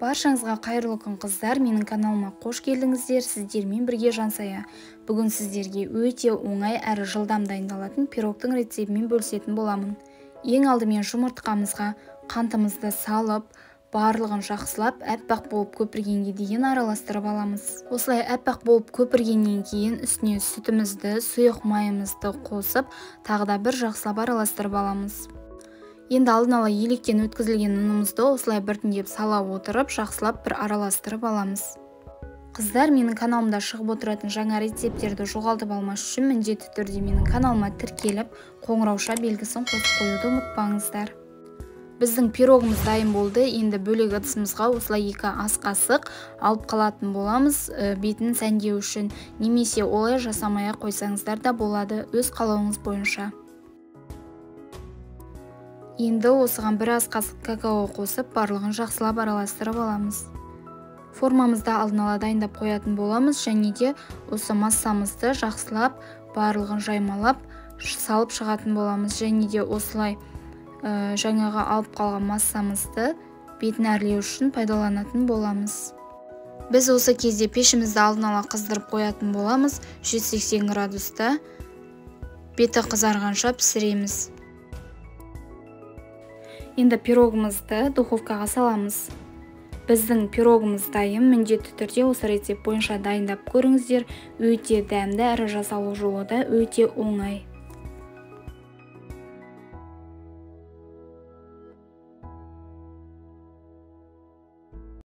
Баршаңызға қайырлы күн қыздар, менің каналыма қош келдіңіздер. Сіздермен бірге Жансая. Бүгін сіздерге өте оңай әрі жылдам дайындалатын пирогтың рецептімен бөлісетін боламын. Ең алдымен жұмыртқамызға қантымызды салып, барлығын жақсылап, әппақ болып көпіргенге дейін араластырып аламыз. Осылай әппақ болып көпіргеннен кейін үстіне сүтімізді, сұйық майымызды қосып, тағы да бір жақсылап араластырып аламыз. Енді алдын ала електен өткізілген ұнымызды осылай біртіндеп сала отырып, жақсылап бір араластырып аламыз. Қыздар, менің каналымда шығып отыратын жаңа рецептерді жоғалтып алмас үшін міндетті түрде менің каналыма тіркеліп, қоңырауша белгісін қосып қоюды ұмытпаңыздар. Біздің пирогымыз дайын болды. Енді бөлек ыдысымызға осылай 2 ас қасық алып қалатын боламыз, бетін сәндеу үшін, немесе олай жасамай қойсаңыздар да болады, өз қалауыңыз бойынша. Енді осыған 1 ас қасық какао қосып, барлығын жақсылап араластырып аламыз. Формамызды алдын ала дайындап қоятын боламыз, және де осы массамызды жақсылап, барлығын жаймалап, салып шығатын боламыз, және де осылай жаңағы алып қалған массамызды бетін әрлеу үшін пайдаланатын боламыз. Біз осы кезде пешімізді алдын ала қыздырып қоятын боламыз, 180 градуста беті қызарғанша пісіреміз. Енді пирогымызды духовкаға саламыз. Біздің пирогымыз дайын, міндетті түрде осы рецепт бойынша дайындап көріңіздер. Өте дәмді әрі жасалу жолы да өте оңай.